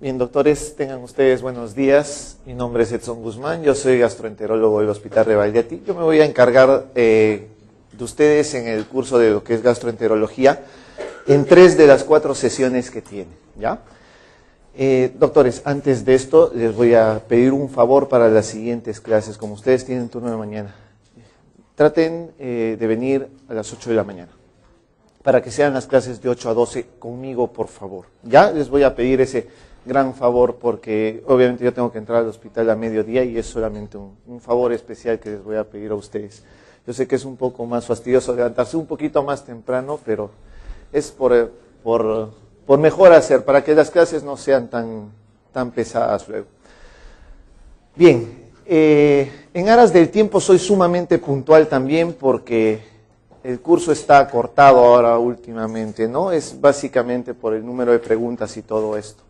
Bien, doctores, tengan ustedes buenos días. Mi nombre es Edson Guzmán, yo soy gastroenterólogo del Hospital Rebagliati. Yo me voy a encargar de ustedes en el curso de lo que es gastroenterología en 3 de las 4 sesiones que tienen, ¿ya? Doctores, antes de esto les voy a pedir un favor para las siguientes clases. Como ustedes tienen turno de mañana, traten de venir a las 8 de la mañana para que sean las clases de 8 a 12 conmigo, por favor. Ya les voy a pedir ese gran favor porque obviamente yo tengo que entrar al hospital a mediodía y es solamente un favor especial que les voy a pedir a ustedes. Yo sé que es un poco más fastidioso levantarse un poquito más temprano, pero es por mejor hacer, para que las clases no sean tan pesadas luego. Bien, en aras del tiempo soy sumamente puntual también porque el curso está cortado ahora últimamente, ¿no? Es básicamente por el número de preguntas y todo esto.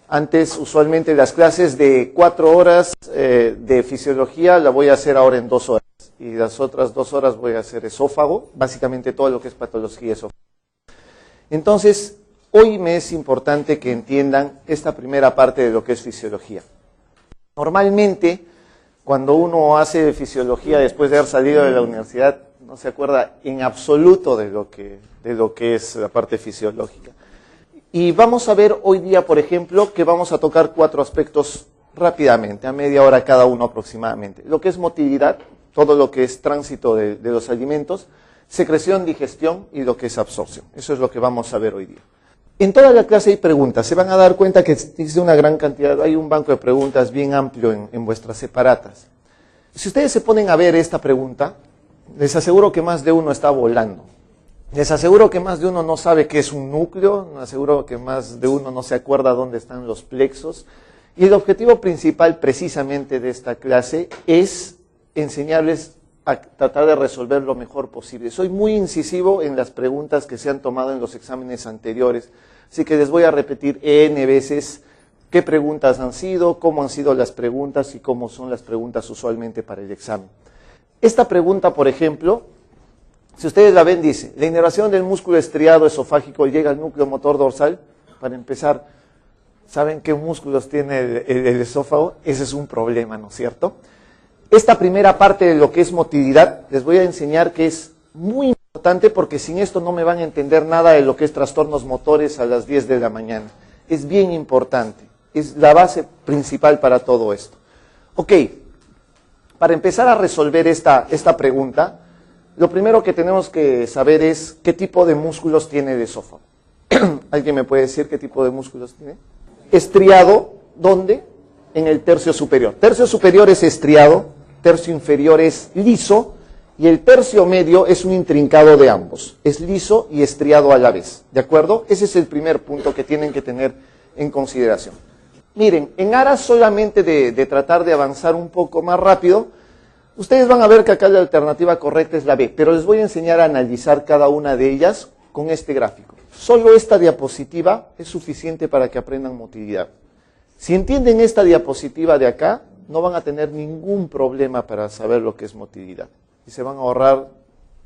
Antes, usualmente las clases de 4 horas de fisiología la voy a hacer ahora en 2 horas. Y las otras 2 horas voy a hacer esófago, básicamente todo lo que es patología esófago. Entonces, hoy me es importante que entiendan esta primera parte de lo que es fisiología. Normalmente, cuando uno hace fisiología después de haber salido de la universidad, no se acuerda en absoluto de lo que es la parte fisiológica. Y vamos a ver hoy día, por ejemplo, que vamos a tocar 4 aspectos rápidamente, a media hora cada uno aproximadamente. Lo que es motilidad, todo lo que es tránsito de los alimentos, secreción, digestión y lo que es absorción. Eso es lo que vamos a ver hoy día. En toda la clase hay preguntas. Se van a dar cuenta que existe una gran cantidad, hay un banco de preguntas bien amplio en vuestras separatas. Si ustedes se ponen a ver esta pregunta, les aseguro que más de uno está volando. Les aseguro que más de uno no sabe qué es un núcleo, les aseguro que más de uno no se acuerda dónde están los plexos. Y el objetivo principal precisamente de esta clase es enseñarles a tratar de resolver lo mejor posible. Soy muy incisivo en las preguntas que se han tomado en los exámenes anteriores, así que les voy a repetir N veces qué preguntas han sido, cómo han sido las preguntas y cómo son las preguntas usualmente para el examen. Esta pregunta, por ejemplo, si ustedes la ven, dice, la inervación del músculo estriado esofágico llega al núcleo motor dorsal. Para empezar, ¿saben qué músculos tiene el esófago? Ese es un problema, ¿no es cierto? Esta primera parte de lo que es motilidad, les voy a enseñar que es muy importante porque sin esto no me van a entender nada de lo que es trastornos motores a las 10 de la mañana. Es bien importante, es la base principal para todo esto. Ok, para empezar a resolver esta pregunta, lo primero que tenemos que saber es qué tipo de músculos tiene el esófago. ¿Alguien me puede decir qué tipo de músculos tiene? Estriado, ¿dónde? En el tercio superior. Tercio superior es estriado, tercio inferior es liso y el tercio medio es un intrincado de ambos. Es liso y estriado a la vez, ¿de acuerdo? Ese es el primer punto que tienen que tener en consideración. Miren, en aras solamente de tratar de avanzar un poco más rápido, ustedes van a ver que acá la alternativa correcta es la B, pero les voy a enseñar a analizar cada una de ellas con este gráfico. Solo esta diapositiva es suficiente para que aprendan motilidad. Si entienden esta diapositiva de acá, no van a tener ningún problema para saber lo que es motilidad. Y se van a ahorrar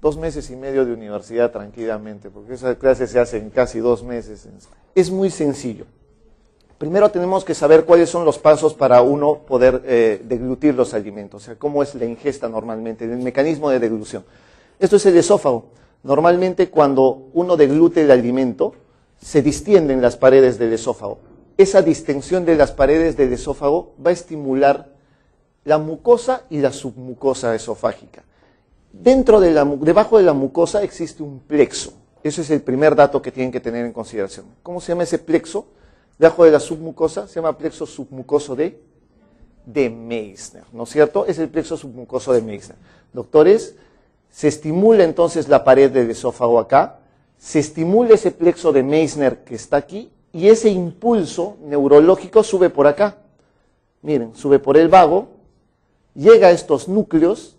2 meses y medio de universidad tranquilamente, porque esa clase se hace en casi 2 meses. Es muy sencillo. Primero tenemos que saber cuáles son los pasos para uno poder deglutir los alimentos, o sea, cómo es la ingesta normalmente, el mecanismo de deglución. Esto es el esófago. Normalmente cuando uno deglute el alimento, se distienden las paredes del esófago. Esa distensión de las paredes del esófago va a estimular la mucosa y la submucosa esofágica. Debajo de la mucosa existe un plexo. Ese es el primer dato que tienen que tener en consideración. ¿Cómo se llama ese plexo? Debajo de la submucosa se llama plexo submucoso de Meissner, ¿no es cierto? Es el plexo submucoso de Meissner. Doctores, se estimula entonces la pared del esófago acá, se estimula ese plexo de Meissner que está aquí, y ese impulso neurológico sube por acá. Miren, sube por el vago, llega a estos núcleos,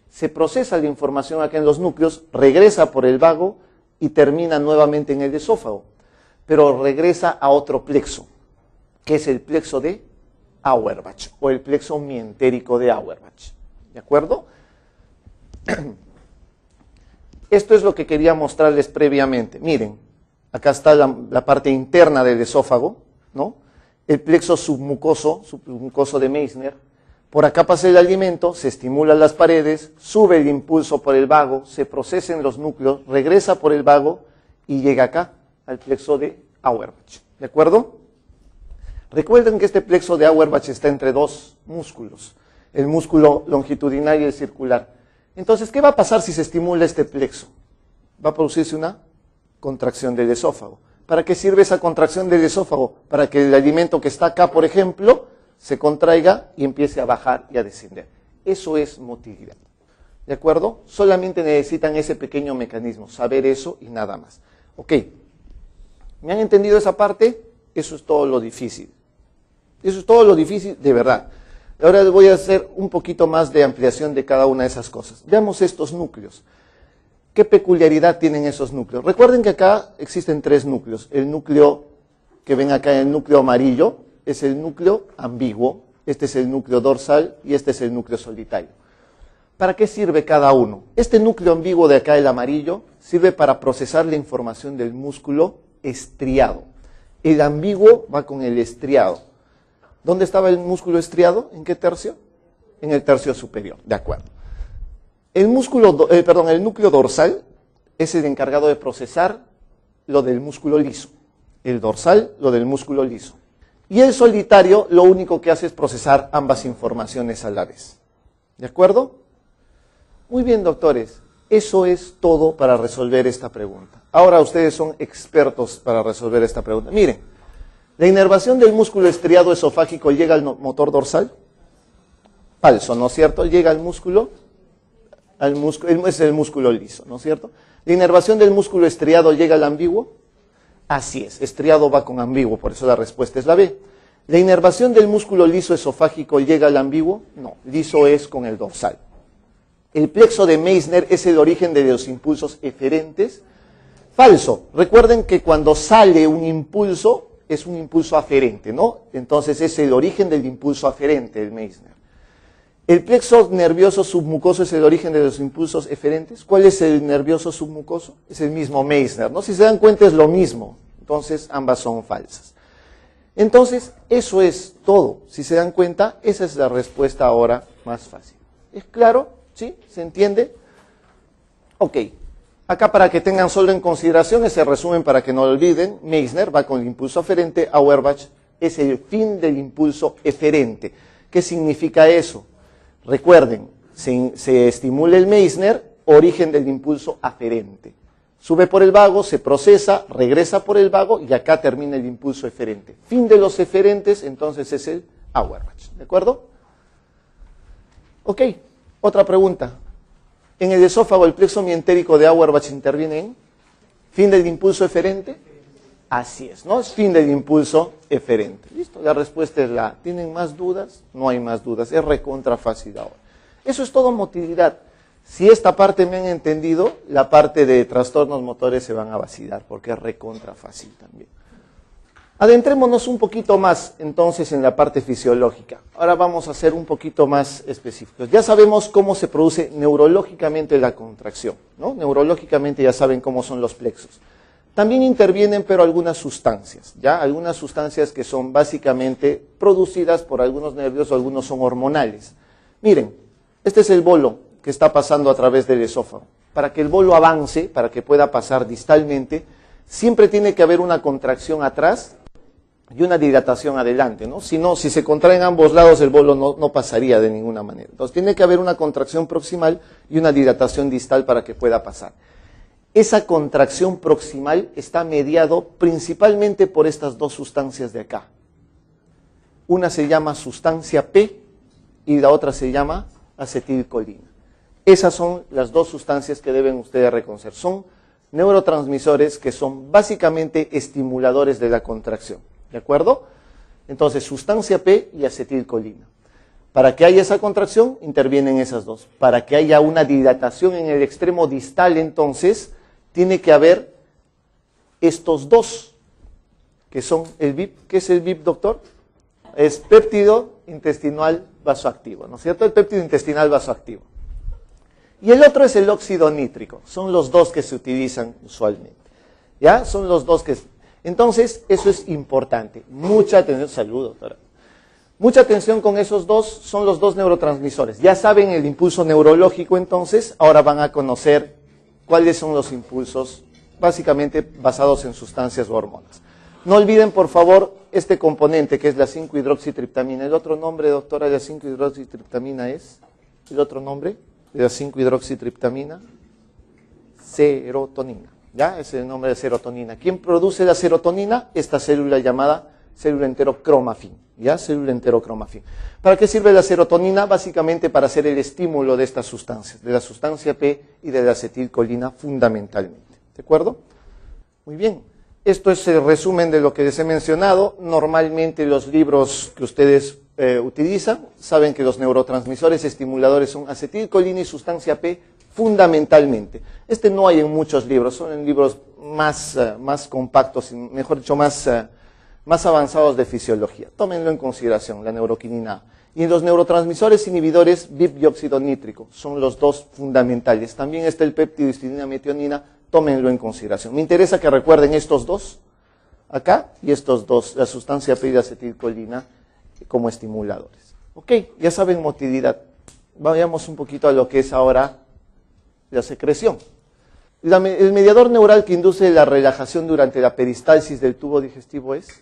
se procesa la información acá en los núcleos, regresa por el vago y termina nuevamente en el esófago. Pero regresa a otro plexo, que es el plexo de Auerbach, o el plexo mientérico de Auerbach. ¿De acuerdo? Esto es lo que quería mostrarles previamente. Miren, acá está la parte interna del esófago, ¿no? el plexo submucoso de Meissner. Por acá pasa el alimento, se estimulan las paredes, sube el impulso por el vago, se procesa en los núcleos, regresa por el vago y llega acá, al plexo de Auerbach. ¿De acuerdo? Recuerden que este plexo de Auerbach está entre dos músculos, el músculo longitudinal y el circular. Entonces, ¿qué va a pasar si se estimula este plexo? Va a producirse una contracción del esófago. ¿Para qué sirve esa contracción del esófago? Para que el alimento que está acá, por ejemplo, se contraiga y empiece a bajar y a descender. Eso es motilidad. ¿De acuerdo? Solamente necesitan ese pequeño mecanismo, saber eso y nada más. Ok. ¿Me han entendido esa parte? Eso es todo lo difícil. Eso es todo lo difícil de verdad. Ahora les voy a hacer un poquito más de ampliación de cada una de esas cosas. Veamos estos núcleos. ¿Qué peculiaridad tienen esos núcleos? Recuerden que acá existen tres núcleos. El núcleo que ven acá, el núcleo amarillo, es el núcleo ambiguo. Este es el núcleo dorsal y este es el núcleo solitario. ¿Para qué sirve cada uno? Este núcleo ambiguo de acá, el amarillo, sirve para procesar la información del músculo estriado. El ambiguo va con el estriado. ¿Dónde estaba el músculo estriado? ¿En qué tercio? En el tercio superior, de acuerdo. El núcleo dorsal es el encargado de procesar lo del músculo liso. El dorsal, lo del músculo liso. Y el solitario lo único que hace es procesar ambas informaciones a la vez. ¿De acuerdo? Muy bien, doctores. Eso es todo para resolver esta pregunta. Ahora ustedes son expertos para resolver esta pregunta. Miren. ¿La inervación del músculo estriado esofágico llega al motor dorsal? Falso, ¿no es cierto? Llega al músculo, es el músculo liso, ¿no es cierto? ¿La inervación del músculo estriado llega al ambiguo? Así es, estriado va con ambiguo, por eso la respuesta es la B. ¿La inervación del músculo liso esofágico llega al ambiguo? No, liso es con el dorsal. ¿El plexo de Meissner es el origen de los impulsos eferentes? Falso. Recuerden que cuando sale un impulso, es un impulso aferente, ¿no? Entonces es el origen del impulso aferente, el Meissner. ¿El plexo nervioso submucoso es el origen de los impulsos eferentes? ¿Cuál es el nervioso submucoso? Es el mismo Meissner, ¿no? Si se dan cuenta es lo mismo. Entonces ambas son falsas. Entonces eso es todo. Si se dan cuenta, esa es la respuesta ahora más fácil. ¿Es claro? ¿Sí? ¿Se entiende? Ok. Acá para que tengan solo en consideración ese resumen para que no lo olviden, Meissner va con el impulso aferente, Auerbach es el fin del impulso eferente. ¿Qué significa eso? Recuerden, se estimula el Meissner, origen del impulso aferente. Sube por el vago, se procesa, regresa por el vago y acá termina el impulso eferente. Fin de los eferentes, entonces es el Auerbach. ¿De acuerdo? Ok, otra pregunta. En el esófago, el plexo mientérico de Auerbach interviene en fin del impulso eferente. Así es, ¿no? Es fin del impulso eferente. ¿Listo? La respuesta es la. ¿Tienen más dudas? No hay más dudas. Es recontra fácil ahora. Eso es todo motilidad. Si esta parte me han entendido, la parte de trastornos motores se van a vacilar, porque es recontra fácil también. Adentrémonos un poquito más, entonces, en la parte fisiológica. Ahora vamos a ser un poquito más específicos. Ya sabemos cómo se produce neurológicamente la contracción, ¿no? Neurológicamente ya saben cómo son los plexos. También intervienen, pero algunas sustancias, ¿ya? Algunas sustancias que son básicamente producidas por algunos nervios o algunos son hormonales. Miren, este es el bolo que está pasando a través del esófago. Para que el bolo avance, para que pueda pasar distalmente, siempre tiene que haber una contracción atrás y una dilatación adelante, ¿no? Si no, si se contraen ambos lados, el bolo no pasaría de ninguna manera. Entonces tiene que haber una contracción proximal y una dilatación distal para que pueda pasar. Esa contracción proximal está mediado principalmente por estas dos sustancias de acá. Una se llama sustancia P y la otra se llama acetilcolina. Esas son las dos sustancias que deben ustedes reconocer. Son neurotransmisores que son básicamente estimuladores de la contracción. ¿De acuerdo? Entonces, sustancia P y acetilcolina. Para que haya esa contracción, intervienen esas dos. Para que haya una dilatación en el extremo distal, entonces, tiene que haber estos dos, que son el VIP. ¿Qué es el VIP, doctor? Es péptido intestinal vasoactivo, ¿no es cierto? El péptido intestinal vasoactivo. Y el otro es el óxido nítrico. Son los dos que se utilizan usualmente. ¿Ya? Son los dos que... Entonces, eso es importante. Mucha atención. Salud, doctora. Mucha atención con esos dos, son los dos neurotransmisores. Ya saben el impulso neurológico, entonces, ahora van a conocer cuáles son los impulsos, básicamente basados en sustancias o hormonas. No olviden, por favor, este componente que es la 5-hidroxitriptamina. ¿El otro nombre, doctora, de la 5-hidroxitriptamina es? ¿El otro nombre de la 5-hidroxitriptamina? Serotonina. ¿Ya? Ese es el nombre de serotonina. ¿Quién produce la serotonina? Esta célula llamada célula enterocromafin. ¿Ya? Célula enterocromafin. ¿Para qué sirve la serotonina? Básicamente para hacer el estímulo de estas sustancias, de la sustancia P y de la acetilcolina fundamentalmente. ¿De acuerdo? Muy bien. Esto es el resumen de lo que les he mencionado. Normalmente los libros que ustedes utilizan saben que los neurotransmisores estimuladores son acetilcolina y sustancia P fundamentalmente. Este no hay en muchos libros, son en libros más compactos, mejor dicho, más avanzados de fisiología. Tómenlo en consideración, la neuroquinina A. Y en los neurotransmisores inhibidores, BIP y óxido nítrico, son los dos fundamentales. También está el péptido histidina metionina, tómenlo en consideración. Me interesa que recuerden estos dos, acá, y estos dos, la sustancia P y la acetilcolina como estimuladores. Ok, ya saben motilidad. Vayamos un poquito a lo que es ahora la secreción. El mediador neural que induce la relajación durante la peristalsis del tubo digestivo es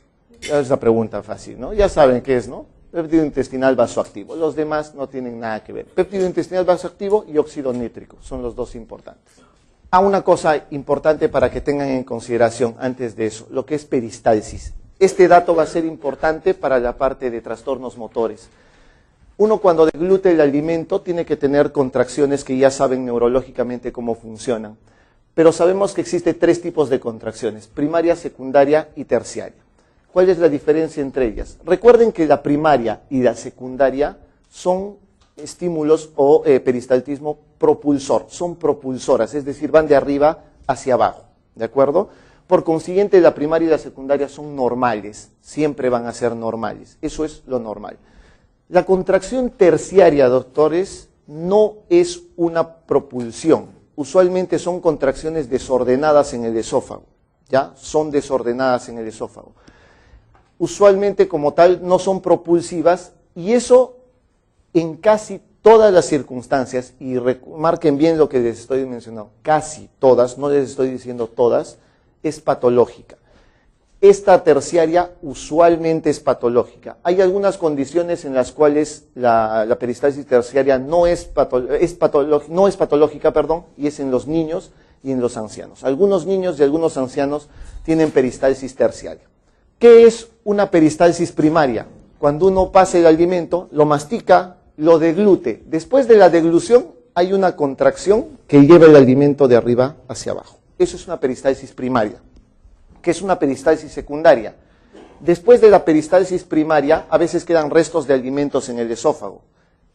la pregunta fácil, ¿no? Ya saben qué es, ¿no? Péptido intestinal vasoactivo. Los demás no tienen nada que ver. Péptido intestinal vasoactivo y óxido nítrico son los dos importantes. Una cosa importante para que tengan en consideración antes de eso, lo que es peristalsis. Este dato va a ser importante para la parte de trastornos motores. Uno cuando deglute el alimento tiene que tener contracciones que ya saben neurológicamente cómo funcionan. Pero sabemos que existen tres tipos de contracciones, primaria, secundaria y terciaria. ¿Cuál es la diferencia entre ellas? Recuerden que la primaria y la secundaria son estímulos o peristaltismo propulsor, son propulsoras, es decir, van de arriba hacia abajo, ¿de acuerdo? Por consiguiente, la primaria y la secundaria son normales, siempre van a ser normales, eso es lo normal. La contracción terciaria, doctores, no es una propulsión, usualmente son contracciones desordenadas en el esófago, ¿ya? Son desordenadas en el esófago. Usualmente como tal no son propulsivas y eso en casi todas las circunstancias, y marquen bien lo que les estoy mencionando, casi todas, no les estoy diciendo todas, es patológica. Esta terciaria usualmente es patológica. Hay algunas condiciones en las cuales la peristalsis terciaria no es patológica, y es en los niños y en los ancianos. Algunos niños y algunos ancianos tienen peristalsis terciaria. ¿Qué es una peristalsis primaria? Cuando uno pasa el alimento, lo mastica, lo deglute. Después de la deglución hay una contracción que lleva el alimento de arriba hacia abajo. Eso es una peristalsis primaria. ¿Qué es una peristalsis secundaria? Después de la peristalsis primaria, a veces quedan restos de alimentos en el esófago.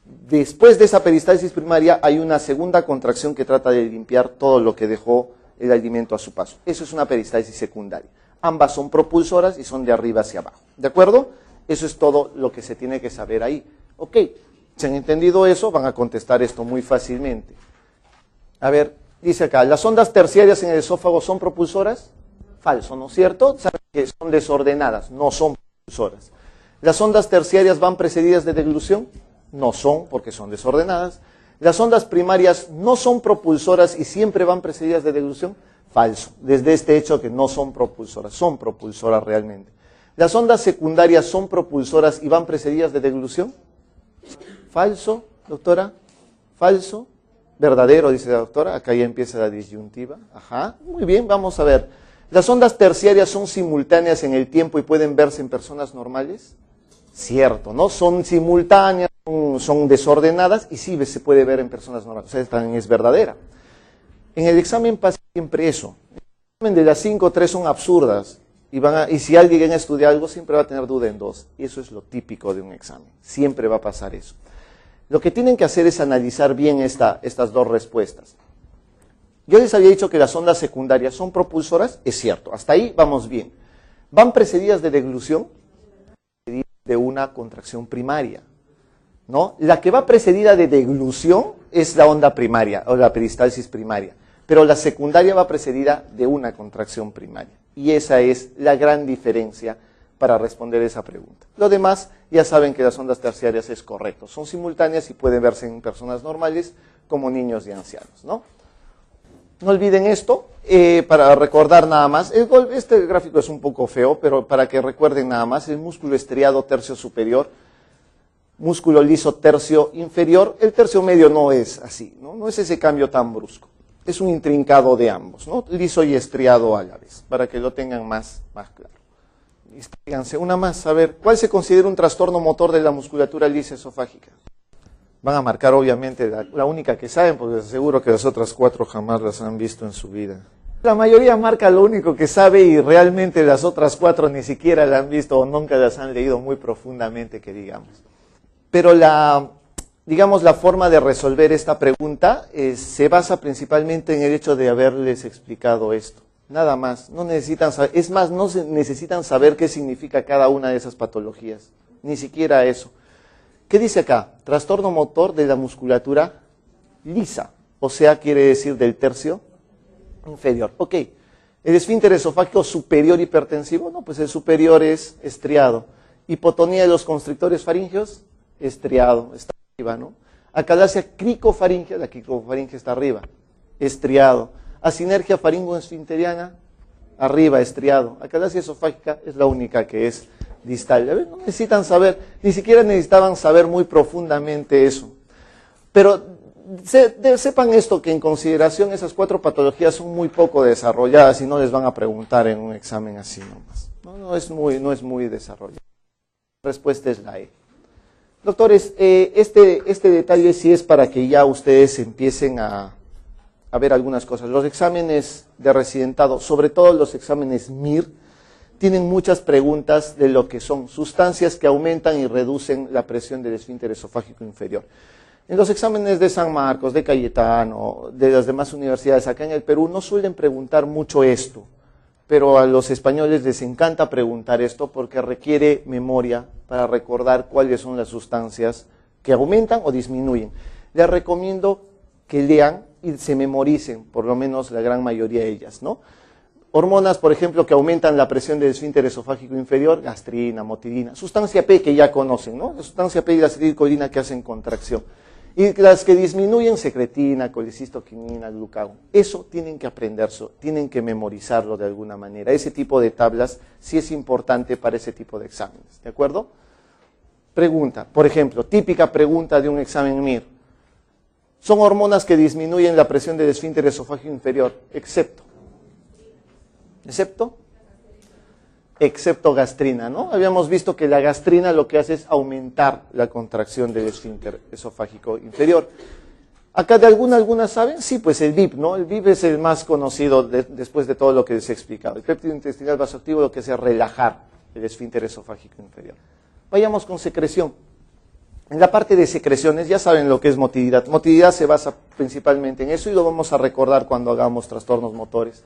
Después de esa peristalsis primaria hay una segunda contracción que trata de limpiar todo lo que dejó el alimento a su paso. Eso es una peristalsis secundaria. Ambas son propulsoras y son de arriba hacia abajo. ¿De acuerdo? Eso es todo lo que se tiene que saber ahí. Ok, si han entendido eso, van a contestar esto muy fácilmente. A ver, dice acá, ¿las ondas terciarias en el esófago son propulsoras? Falso, ¿no es cierto? Saben que son desordenadas, no son propulsoras. ¿Las ondas terciarias van precedidas de deglución? No son, porque son desordenadas. ¿Las ondas primarias no son propulsoras y siempre van precedidas de deglución? Falso, desde este hecho que no son propulsoras realmente. ¿Las ondas secundarias son propulsoras y van precedidas de deglución? Falso, doctora, falso, verdadero, dice la doctora, acá ya empieza la disyuntiva. Ajá, muy bien, vamos a ver. ¿Las ondas terciarias son simultáneas en el tiempo y pueden verse en personas normales? Cierto, ¿no? Son simultáneas, son desordenadas y sí se puede ver en personas normales, o sea, también es verdadera. En el examen pasa siempre eso. El examen de las 5 o 3 son absurdas y si alguien estudia algo siempre va a tener duda en 2. Y eso es lo típico de un examen. Siempre va a pasar eso. Lo que tienen que hacer es analizar bien estas dos respuestas. Yo les había dicho que las ondas secundarias son propulsoras, es cierto, hasta ahí vamos bien. ¿Van precedidas de deglución? De una contracción primaria, ¿no? La que va precedida de deglución es la onda primaria, o la peristalsis primaria, pero la secundaria va precedida de una contracción primaria. Y esa es la gran diferencia para responder esa pregunta. Lo demás, ya saben que las ondas terciarias es correcto. Son simultáneas y pueden verse en personas normales como niños y ancianos, ¿no? No olviden esto, para recordar nada más. Este gráfico es un poco feo, pero para que recuerden nada más, el músculo estriado tercio superior, músculo liso tercio inferior. El tercio medio no es así, ¿no? No es ese cambio tan brusco. Es un intrincado de ambos, ¿no? Liso y estriado a la vez, para que lo tengan más claro. Fíjense, una más, a ver, ¿cuál se considera un trastorno motor de la musculatura lisa esofágica? Van a marcar obviamente la única que saben, porque seguro que las otras 4 jamás las han visto en su vida. La mayoría marca lo único que sabe y realmente las otras 4 ni siquiera la han visto o nunca las han leído muy profundamente, que digamos. Pero la forma de resolver esta pregunta se basa principalmente en el hecho de haberles explicado esto. Nada más, no necesitan saber, es más, no necesitan saber qué significa cada una de esas patologías, ni siquiera eso. ¿Qué dice acá? Trastorno motor de la musculatura lisa, o sea, quiere decir del tercio inferior. Ok, ¿el esfínter esofágico superior hipertensivo? No, pues el superior es estriado. Hipotonía de los constrictores faríngeos, estriado, está arriba, ¿no? Acalasia cricofaringea, la cricofaringe está arriba, estriado. Asinergia faringoesfinteriana, arriba, estriado. Acalasia esofágica es la única que es distal. No necesitan saber, ni siquiera necesitaban saber muy profundamente eso. Pero sepan esto, que en consideración esas 4 patologías son muy poco desarrolladas y no les van a preguntar en un examen así nomás. No es muy desarrollado. La respuesta es la E. Doctores, este detalle sí es para que ya ustedes empiecen a ver algunas cosas. Los exámenes de residentado, sobre todo los exámenes MIR, tienen muchas preguntas de lo que son sustancias que aumentan y reducen la presión del esfínter esofágico inferior. En los exámenes de San Marcos, de Cayetano, de las demás universidades acá en el Perú, no suelen preguntar mucho esto, pero a los españoles les encanta preguntar esto porque requiere memoria para recordar cuáles son las sustancias que aumentan o disminuyen. Les recomiendo que lean y se memoricen, por lo menos la gran mayoría de ellas, ¿no? Hormonas, por ejemplo, que aumentan la presión del esfínter esofágico inferior, gastrina, motidina, sustancia P que ya conocen, ¿no? La sustancia P y la acetilcolina que hacen contracción. Y las que disminuyen, secretina, colicistoquinina, glucagón. Eso tienen que aprenderlo, tienen que memorizarlo de alguna manera. Ese tipo de tablas sí es importante para ese tipo de exámenes, ¿de acuerdo? Pregunta, por ejemplo, típica pregunta de un examen MIR. Son hormonas que disminuyen la presión del esfínter esofágico inferior, excepto gastrina, ¿no? Habíamos visto que la gastrina lo que hace es aumentar la contracción del esfínter esofágico inferior. Acá de algunas saben, sí, pues el VIP, ¿no? El VIP es el más conocido después de todo lo que les he explicado. El péptido intestinal vasoactivo lo que hace es relajar el esfínter esofágico inferior. Vayamos con secreción. En la parte de secreciones ya saben lo que es motilidad. Motilidad se basa principalmente en eso y lo vamos a recordar cuando hagamos trastornos motores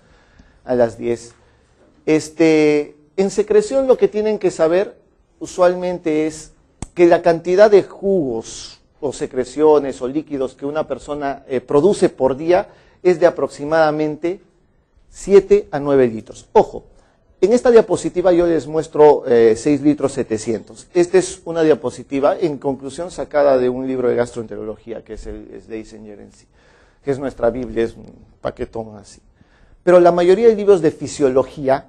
a las 10. En secreción lo que tienen que saber usualmente es que la cantidad de jugos o secreciones o líquidos que una persona produce por día es de aproximadamente 7 a 9 litros. Ojo. En esta diapositiva yo les muestro 6 litros 700. Esta es una diapositiva, en conclusión, sacada de un libro de gastroenterología, que es de Eisenger en sí, que es nuestra Biblia, es un paquetón así. Pero la mayoría de libros de fisiología,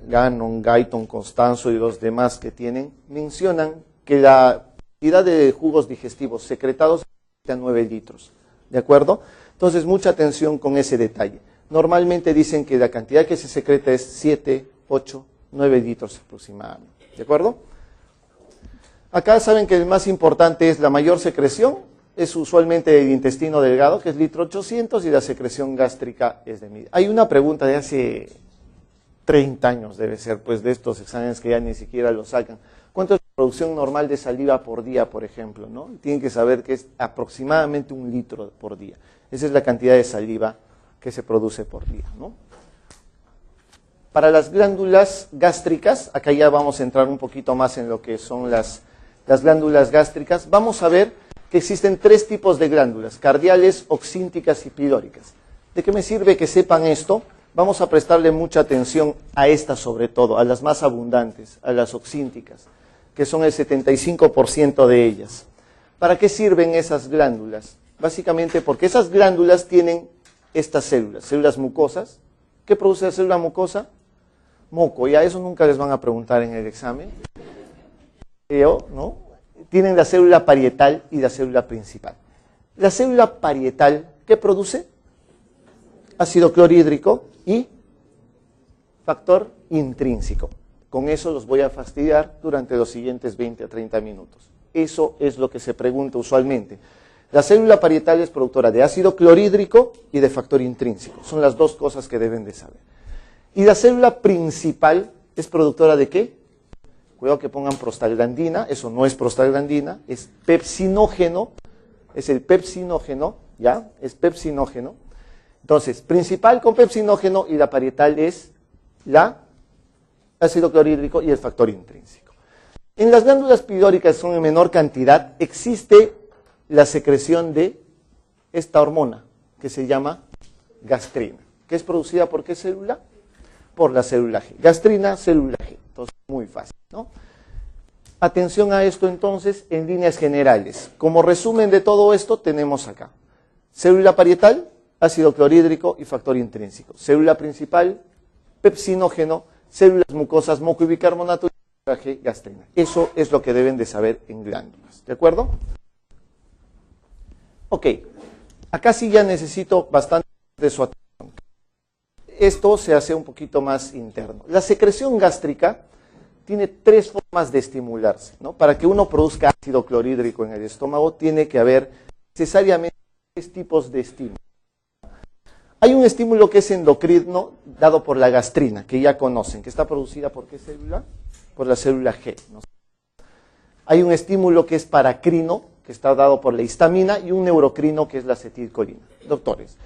Gannon, Guyton, Constanzo y los demás que tienen, mencionan que la cantidad de jugos digestivos secretados es de 9 litros. ¿De acuerdo? Entonces, mucha atención con ese detalle. Normalmente dicen que la cantidad que se secreta es 7, 8, 9 litros aproximadamente. ¿De acuerdo? Acá saben que el más importante es la mayor secreción, es usualmente el intestino delgado, que es litro 800, y la secreción gástrica es de 1000. Hay una pregunta de hace 30 años, debe ser, pues de estos exámenes que ya ni siquiera lo sacan. ¿Cuánto es la producción normal de saliva por día, por ejemplo? ¿No? Tienen que saber que es aproximadamente 1 litro por día. Esa es la cantidad de saliva que se produce por día, ¿no? Para las glándulas gástricas, acá ya vamos a entrar un poquito más en lo que son las glándulas gástricas. Vamos a ver que existen 3 tipos de glándulas, cardiales, oxínticas y pilóricas. ¿De qué me sirve que sepan esto? vamos a prestarle mucha atención a estas sobre todo, a las más abundantes, a las oxínticas, que son el 75% de ellas. ¿Para qué sirven esas glándulas? Básicamente porque esas glándulas tienen estas células mucosas. ¿Qué produce la célula mucosa? Moco, y a eso nunca les van a preguntar en el examen. ¿No? Tienen la célula parietal y la célula principal. La célula parietal, ¿qué produce? Ácido clorhídrico y factor intrínseco. Con eso los voy a fastidiar durante los siguientes 20 a 30 minutos. Eso es lo que se pregunta usualmente. La célula parietal es productora de ácido clorhídrico y de factor intrínseco. Son las dos cosas que deben de saber. Y la célula principal es productora ¿de qué? Cuidado que pongan prostaglandina, eso no es prostaglandina, es pepsinógeno, es el pepsinógeno, ¿ya? Es pepsinógeno. Entonces, principal con pepsinógeno y la parietal es la ácido clorhídrico y el factor intrínseco. En las glándulas pilóricas, son en menor cantidad, existe la secreción de esta hormona que se llama gastrina, que es producida por ¿qué célula? Por la célula G. Gastrina, célula G. Entonces, muy fácil, ¿no? Atención a esto entonces en líneas generales. Como resumen de todo esto tenemos acá célula parietal, ácido clorhídrico y factor intrínseco. Célula principal, pepsinógeno, células mucosas, moco y bicarbonato y célula G, gastrina. Eso es lo que deben de saber en glándulas. ¿De acuerdo? Ok. Acá sí ya necesito bastante de su atención. Esto se hace un poquito más interno. La secreción gástrica tiene tres formas de estimularse, ¿no? Para que uno produzca ácido clorhídrico en el estómago, tiene que haber necesariamente tres tipos de estímulos. Hay un estímulo que es endocrino, dado por la gastrina, que ya conocen, que está producida por ¿qué célula? Por la célula G, ¿no? Hay un estímulo que es paracrino, que está dado por la histamina, y un neurocrino, que es la acetilcolina. Doctores,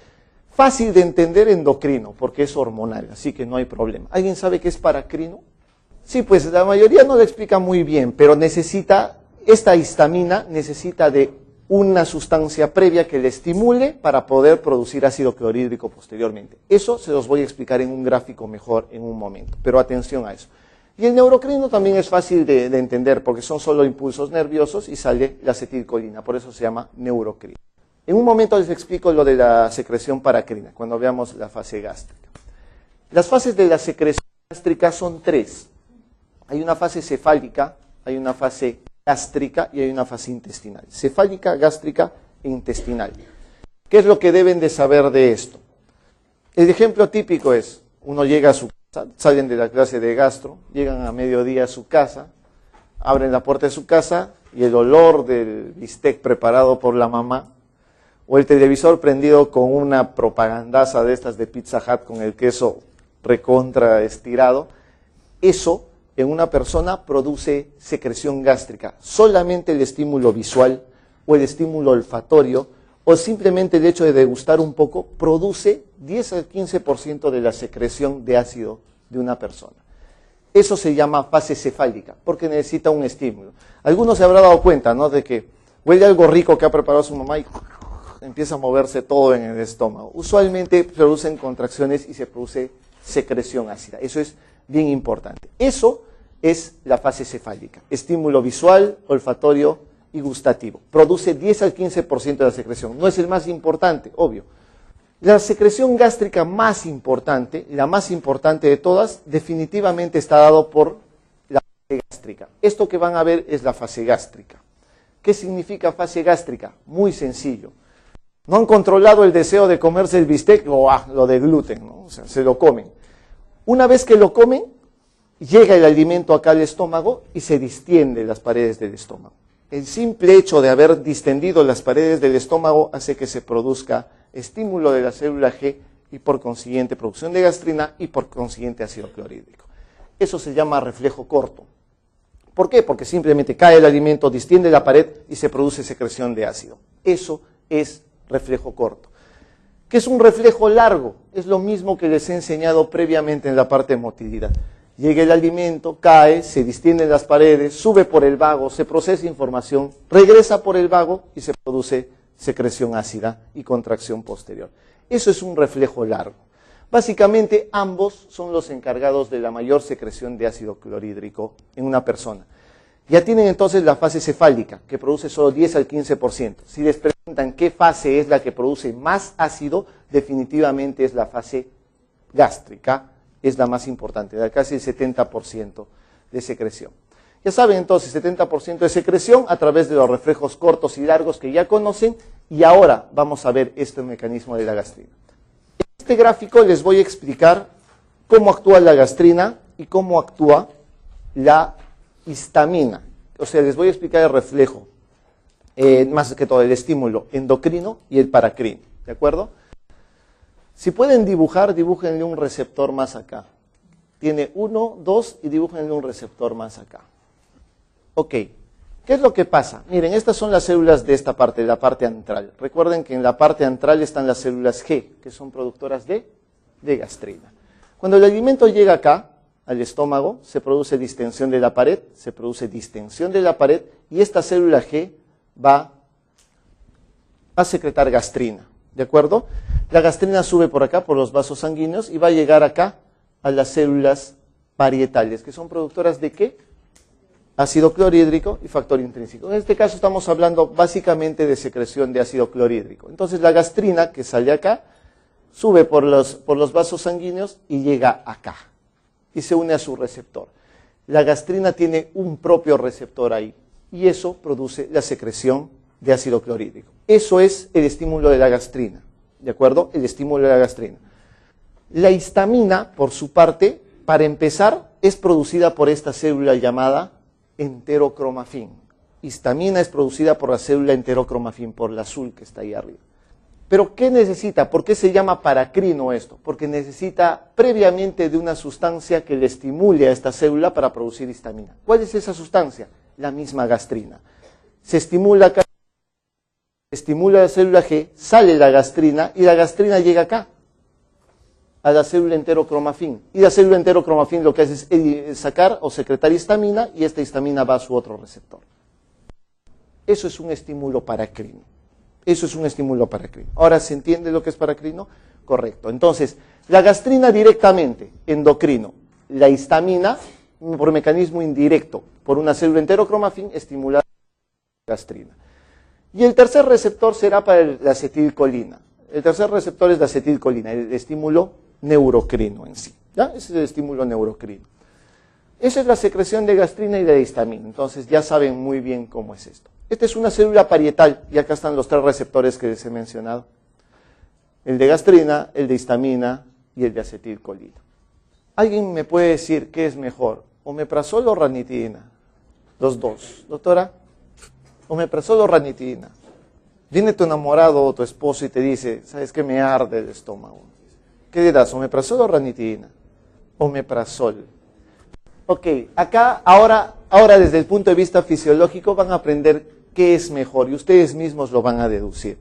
fácil de entender endocrino, porque es hormonal, así que no hay problema. ¿Alguien sabe qué es paracrino? Sí, pues la mayoría no lo explica muy bien, pero necesita, esta histamina necesita de una sustancia previa que le estimule para poder producir ácido clorhídrico posteriormente. Eso se los voy a explicar en un gráfico mejor en un momento, pero atención a eso. Y el neurocrino también es fácil de entender, porque son solo impulsos nerviosos y sale la acetilcolina, por eso se llama neurocrino. En un momento les explico lo de la secreción paracrina, cuando veamos la fase gástrica. Las fases de la secreción gástrica son tres. Hay una fase cefálica, hay una fase gástrica y hay una fase intestinal. Cefálica, gástrica e intestinal. ¿Qué es lo que deben de saber de esto? El ejemplo típico es, uno llega a su casa, salen de la clase de gastro, llegan a mediodía a su casa, abren la puerta de su casa y el olor del bistec preparado por la mamá, o el televisor prendido con una propagandaza de estas de Pizza Hut con el queso recontra estirado, eso en una persona produce secreción gástrica. Solamente el estímulo visual o el estímulo olfatorio o simplemente el hecho de degustar un poco produce 10 al 15% de la secreción de ácido de una persona. Eso se llama fase cefálica porque necesita un estímulo. Algunos se habrán dado cuenta, ¿no?, de que huele algo rico que ha preparado su mamá y empieza a moverse todo en el estómago. Usualmente producen contracciones y se produce secreción ácida. Eso es bien importante. Eso es la fase cefálica. Estímulo visual, olfatorio y gustativo. Produce 10 al 15% de la secreción. No es el más importante, obvio. La secreción gástrica más importante, la más importante de todas, definitivamente está dado por la fase gástrica. Esto que van a ver es la fase gástrica. ¿Qué significa fase gástrica? Muy sencillo. No han controlado el deseo de comerse el bistec, lo de gluten, ¿no? O sea, se lo comen. Una vez que lo comen, llega el alimento acá al estómago y se distiende las paredes del estómago. El simple hecho de haber distendido las paredes del estómago hace que se produzca estímulo de la célula G y por consiguiente producción de gastrina y por consiguiente ácido clorhídrico. Eso se llama reflejo corto. ¿Por qué? Porque simplemente cae el alimento, distiende la pared y se produce secreción de ácido. Eso es reflejo corto. ¿Qué es un reflejo largo? Es lo mismo que les he enseñado previamente en la parte de motilidad. Llega el alimento, cae, se distienden las paredes, sube por el vago, se procesa información, regresa por el vago y se produce secreción ácida y contracción posterior. Eso es un reflejo largo. Básicamente, ambos son los encargados de la mayor secreción de ácido clorhídrico en una persona. Ya tienen entonces la fase cefálica, que produce solo 10 al 15%. Si les preguntan qué fase es la que produce más ácido, definitivamente es la fase gástrica, es la más importante, da casi el 70% de secreción. Ya saben entonces, 70% de secreción a través de los reflejos cortos y largos que ya conocen, y ahora vamos a ver este mecanismo de la gastrina. En este gráfico les voy a explicar cómo actúa la gastrina y cómo actúa la histamina. O sea, les voy a explicar el reflejo, más que todo el estímulo endocrino y el paracrino, ¿de acuerdo? Si pueden dibujar, dibújenle un receptor más acá. Tiene 1, 2 y dibújenle un receptor más acá. Ok, ¿qué es lo que pasa? Miren, estas son las células de esta parte, de la parte antral. Recuerden que en la parte antral están las células G, que son productoras de gastrina. Cuando el alimento llega acá, al estómago, se produce distensión de la pared, y esta célula G va a secretar gastrina, ¿de acuerdo? La gastrina sube por acá, por los vasos sanguíneos, y va a llegar acá a las células parietales, que son productoras de ¿qué? Ácido clorhídrico y factor intrínseco. En este caso estamos hablando básicamente de secreción de ácido clorhídrico. Entonces la gastrina que sale acá, sube por los vasos sanguíneos y llega acá, y se une a su receptor. La gastrina tiene un propio receptor ahí, y eso produce la secreción de ácido clorhídrico. Eso es el estímulo de la gastrina, ¿de acuerdo? El estímulo de la gastrina. La histamina, por su parte, para empezar, es producida por esta célula llamada enterocromafín. Histamina es producida por la célula enterocromafín, por la azul que está ahí arriba. Pero ¿qué necesita? ¿Por qué se llama paracrino esto? Porque necesita previamente de una sustancia que le estimule a esta célula para producir histamina. ¿Cuál es esa sustancia? La misma gastrina. Se estimula acá, estimula la célula G, sale la gastrina y la gastrina llega acá, a la célula enterocromafín. Y la célula enterocromafín lo que hace es sacar o secretar histamina, y esta histamina va a su otro receptor. Eso es un estímulo paracrino. Eso es un estímulo paracrino. Ahora, ¿se entiende lo que es paracrino? Correcto. Entonces, la gastrina directamente, endocrino. La histamina, por mecanismo indirecto, por una célula enterocromafín, estimula la gastrina. Y el tercer receptor será para la acetilcolina. El tercer receptor es la acetilcolina, el estímulo neurocrino en sí. ¿Ya? Ese es el estímulo neurocrino. Esa es la secreción de gastrina y de histamina. Entonces, ya saben muy bien cómo es esto. Esta es una célula parietal, y acá están los tres receptores que les he mencionado. El de gastrina, el de histamina y el de acetilcolina. ¿Alguien me puede decir qué es mejor? ¿Omeprazol o ranitidina? Los dos. Doctora, omeprazol o ranitidina. Viene tu enamorado o tu esposo y te dice, ¿sabes qué? Me arde el estómago. ¿Qué le das? ¿Omeprazol o ranitidina? Omeprazol. Ok, acá, ahora desde el punto de vista fisiológico van a aprender qué es mejor y ustedes mismos lo van a deducir.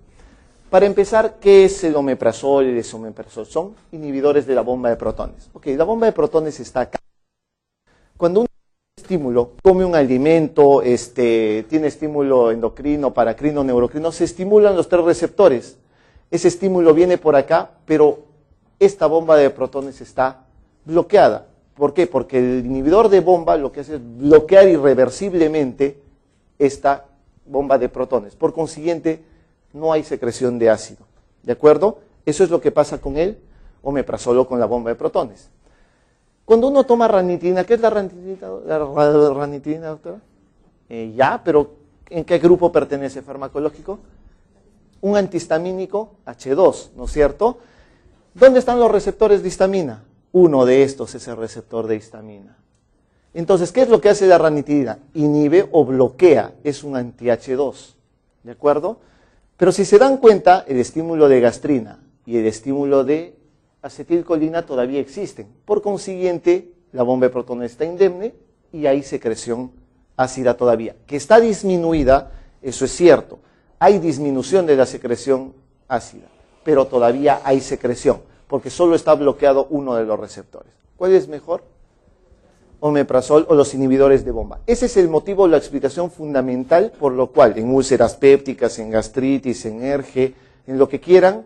Para empezar, ¿qué es el omeprazol y el desomeprazol? Son inhibidores de la bomba de protones. Ok, la bomba de protones está acá. Cuando un estímulo come un alimento, tiene estímulo endocrino, paracrino, neurocrino, se estimulan los tres receptores. Ese estímulo viene por acá, pero esta bomba de protones está bloqueada. ¿Por qué? Porque el inhibidor de bomba lo que hace es bloquear irreversiblemente esta bomba de protones. Por consiguiente, no hay secreción de ácido. ¿De acuerdo? Eso es lo que pasa con el omeprazol con la bomba de protones. Cuando uno toma ranitidina, ¿qué es la ranitidina, doctora? Ya, pero ¿en qué grupo pertenece farmacológico? Un antihistamínico H2, ¿no es cierto? ¿Dónde están los receptores de histamina? Uno de estos es el receptor de histamina. Entonces, ¿qué es lo que hace la ranitidina? Inhibe o bloquea, es un anti-H2, ¿de acuerdo? Pero si se dan cuenta, el estímulo de gastrina y el estímulo de acetilcolina todavía existen. Por consiguiente, la bomba de protones está indemne y hay secreción ácida todavía. Que está disminuida, eso es cierto. Hay disminución de la secreción ácida, pero todavía hay secreción, porque solo está bloqueado uno de los receptores. ¿Cuál es mejor? Omeprazol o los inhibidores de bomba. Ese es el motivo, la explicación fundamental por lo cual en úlceras pépticas, en gastritis, en ERGE, en lo que quieran,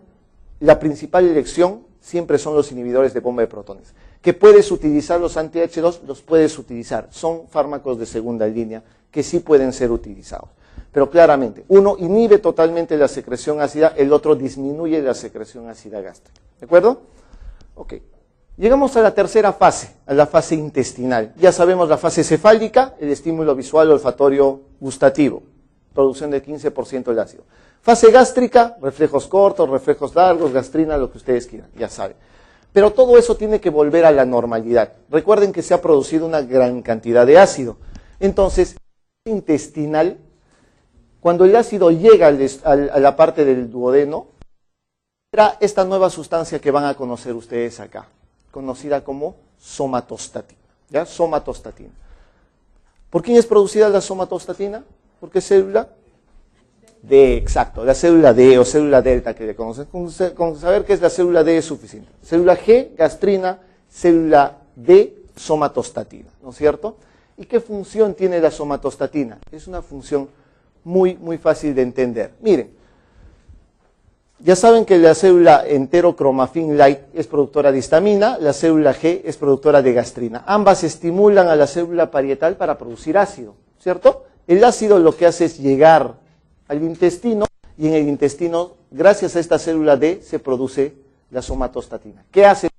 la principal elección siempre son los inhibidores de bomba de protones. ¿Que puedes utilizar los anti-H2? Los puedes utilizar. Son fármacos de segunda línea que sí pueden ser utilizados. Pero claramente, uno inhibe totalmente la secreción ácida, el otro disminuye la secreción ácida gástrica. ¿De acuerdo? Ok. Llegamos a la tercera fase, a la fase intestinal. Ya sabemos la fase cefálica, el estímulo visual, olfatorio, gustativo. Producción del 15% del ácido. Fase gástrica, reflejos cortos, reflejos largos, gastrina, lo que ustedes quieran, ya saben. Pero todo eso tiene que volver a la normalidad. Recuerden que se ha producido una gran cantidad de ácido. Entonces, intestinal, cuando el ácido llega a la parte del duodeno, será esta nueva sustancia que van a conocer ustedes acá, conocida como somatostatina. ¿Ya? Somatostatina. ¿Por quién es producida la somatostatina? ¿Por qué célula? D, exacto, la célula D o célula delta que le conocen. Con saber qué es la célula D es suficiente. Célula G, gastrina, célula D, somatostatina, ¿no es cierto? ¿Y qué función tiene la somatostatina? Es una función muy fácil de entender. Miren, ya saben que la célula enterocromafin light es productora de histamina, la célula G es productora de gastrina. Ambas estimulan a la célula parietal para producir ácido, ¿cierto? El ácido lo que hace es llegar al intestino y en el intestino, gracias a esta célula D, se produce la somatostatina. ¿Qué hace?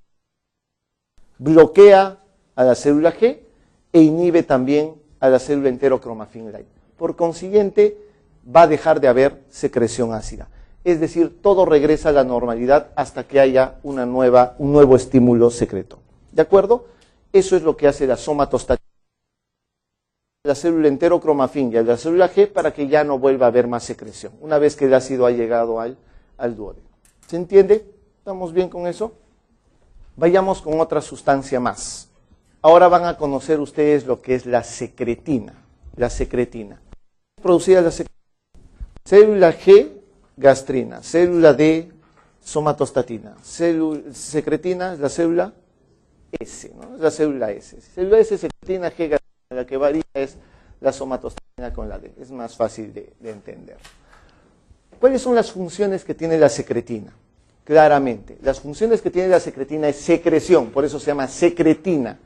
Bloquea a la célula G e inhibe también a la célula enterocromafin light. Por consiguiente, va a dejar de haber secreción ácida. Es decir, todo regresa a la normalidad hasta que haya un nuevo estímulo secreto. ¿De acuerdo? Eso es lo que hace la somatostatina, la célula enterocromafin y a la célula G para que ya no vuelva a haber más secreción, una vez que el ácido ha llegado al duodeno. ¿Se entiende? ¿Estamos bien con eso? Vayamos con otra sustancia más. Ahora van a conocer ustedes lo que es la secretina. La secretina. Producida la secretina. Célula G, gastrina. Célula D, somatostatina. Secretina es la célula S, ¿no? Es la célula S. Célula S, secretina, G, gastrina. La que varía es la somatostatina con la D. Es más fácil de entender. ¿Cuáles son las funciones que tiene la secretina? Claramente, las funciones que tiene la secretina es secreción, por eso se llama secretina.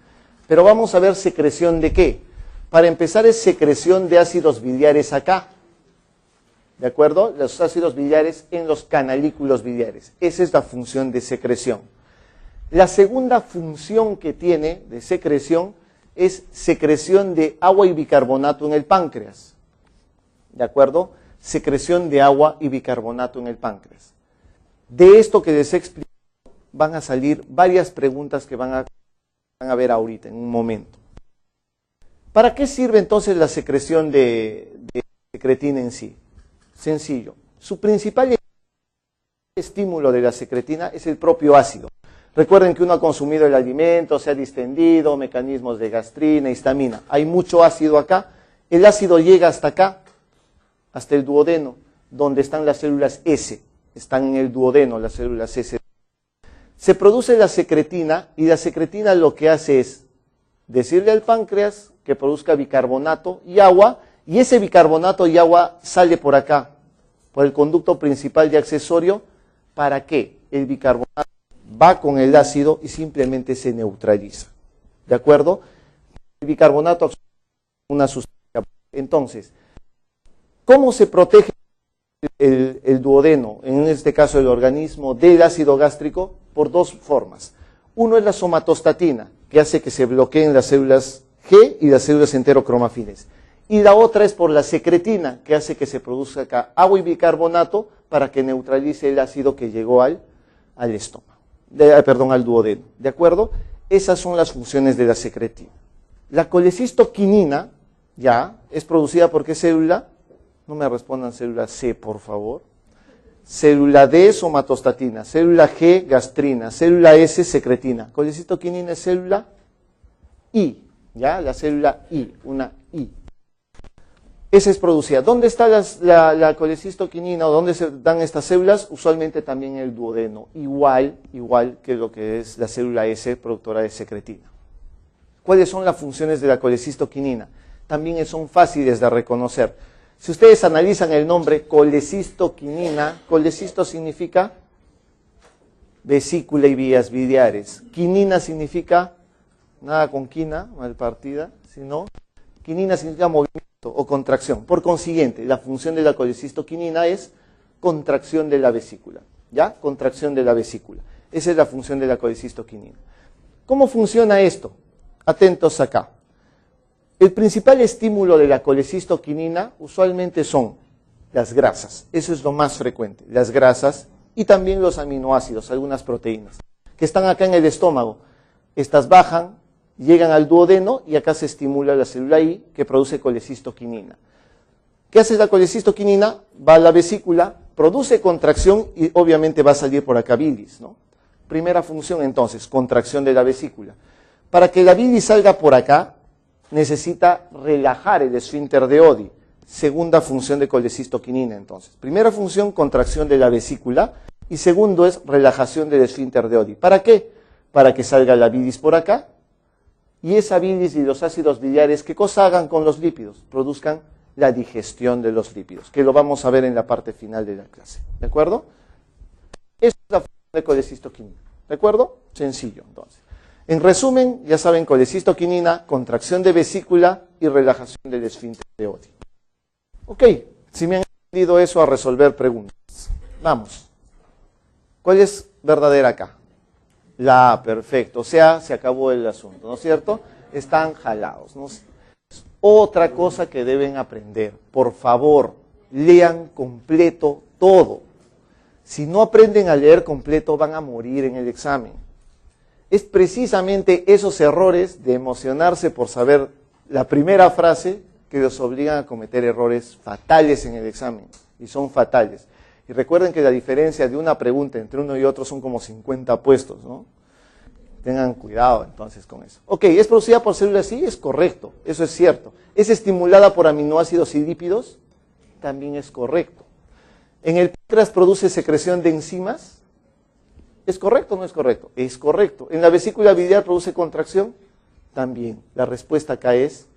Pero vamos a ver secreción de qué. Para empezar es secreción de ácidos biliares acá. ¿De acuerdo? Los ácidos biliares en los canalículos biliares. Esa es la función de secreción. La segunda función que tiene de secreción es secreción de agua y bicarbonato en el páncreas. ¿De acuerdo? Secreción de agua y bicarbonato en el páncreas. De esto que les he explicado van a salir varias preguntas que van a ver ahorita, en un momento. ¿Para qué sirve entonces la secreción de secretina en sí? Sencillo. Su principal estímulo de la secretina es el propio ácido. Recuerden que uno ha consumido el alimento, se ha distendido, mecanismos de gastrina, histamina. Hay mucho ácido acá. El ácido llega hasta acá, hasta el duodeno, donde están las células S. Están en el duodeno las células S. Se produce la secretina y la secretina lo que hace es decirle al páncreas que produzca bicarbonato y agua, y ese bicarbonato y agua sale por acá, por el conducto principal y accesorio. ¿Para qué? El bicarbonato va con el ácido y simplemente se neutraliza. ¿De acuerdo? El bicarbonato es una sustancia. Entonces, ¿cómo se protege el duodeno, en este caso el organismo, del ácido gástrico? Por dos formas. Uno es la somatostatina, que hace que se bloqueen las células G y las células enterocromafines. Y la otra es por la secretina, que hace que se produzca acá agua y bicarbonato para que neutralice el ácido que llegó al estómago. Al duodeno, ¿de acuerdo? Esas son las funciones de la secretina. La colecistoquinina, ya, es producida por ¿qué célula? No me respondan célula C, por favor. Célula D, somatostatina. Célula G, gastrina. Célula S, secretina. Colecistoquinina es célula I, ya, la célula I, una I. Esa es producida. ¿Dónde está la colecistoquinina o dónde se dan estas células? Usualmente también en el duodeno, igual que lo que es la célula S, productora de secretina. ¿Cuáles son las funciones de la colecistoquinina? También son fáciles de reconocer. Si ustedes analizan el nombre colecistoquinina, colecisto significa vesícula y vías biliares. Quinina significa, nada con quina, mal partida, sino, quinina significa movimiento o contracción. Por consiguiente, la función de la colecistoquinina es contracción de la vesícula, ¿ya? Contracción de la vesícula. Esa es la función de la colecistoquinina. ¿Cómo funciona esto? Atentos acá. El principal estímulo de la colecistoquinina usualmente son las grasas. Eso es lo más frecuente, las grasas y también los aminoácidos, algunas proteínas, que están acá en el estómago. Estas bajan, llegan al duodeno y acá se estimula la célula I que produce colecistoquinina. ¿Qué hace la colecistoquinina? Va a la vesícula, produce contracción y obviamente va a salir por acá bilis, ¿no? Primera función entonces, contracción de la vesícula. Para que la bilis salga por acá, necesita relajar el esfínter de Oddi. Segunda función de colecistoquinina entonces. Primera función, contracción de la vesícula, y segundo es relajación del esfínter de Oddi. ¿Para qué? Para que salga la bilis por acá, y esa bilis y los ácidos biliares, ¿qué cosa hagan con los lípidos? Produzcan la digestión de los lípidos, que lo vamos a ver en la parte final de la clase. ¿De acuerdo? Esa es la función de colecistoquinina. ¿De acuerdo? Sencillo, entonces. En resumen, ya saben, colecistoquinina, contracción de vesícula y relajación del esfínter de Oddi. Ok, si me han entendido eso, a resolver preguntas. Vamos. ¿Cuál es verdadera acá? La A, perfecto. O sea, se acabó el asunto, ¿no es cierto? Están jalados, ¿no? Otra cosa que deben aprender. Por favor, lean completo todo. Si no aprenden a leer completo, van a morir en el examen. Es precisamente esos errores de emocionarse por saber la primera frase que los obligan a cometer errores fatales en el examen, y son fatales. Y recuerden que la diferencia de una pregunta entre uno y otro son como 50 puestos, ¿no? Tengan cuidado entonces con eso. Ok, ¿es producida por células? Sí, es correcto, eso es cierto. ¿Es estimulada por aminoácidos y lípidos? También es correcto. ¿En el páncreas produce secreción de enzimas? ¿Es correcto o no es correcto? Es correcto. ¿En la vesícula biliar produce contracción? También. La respuesta acá es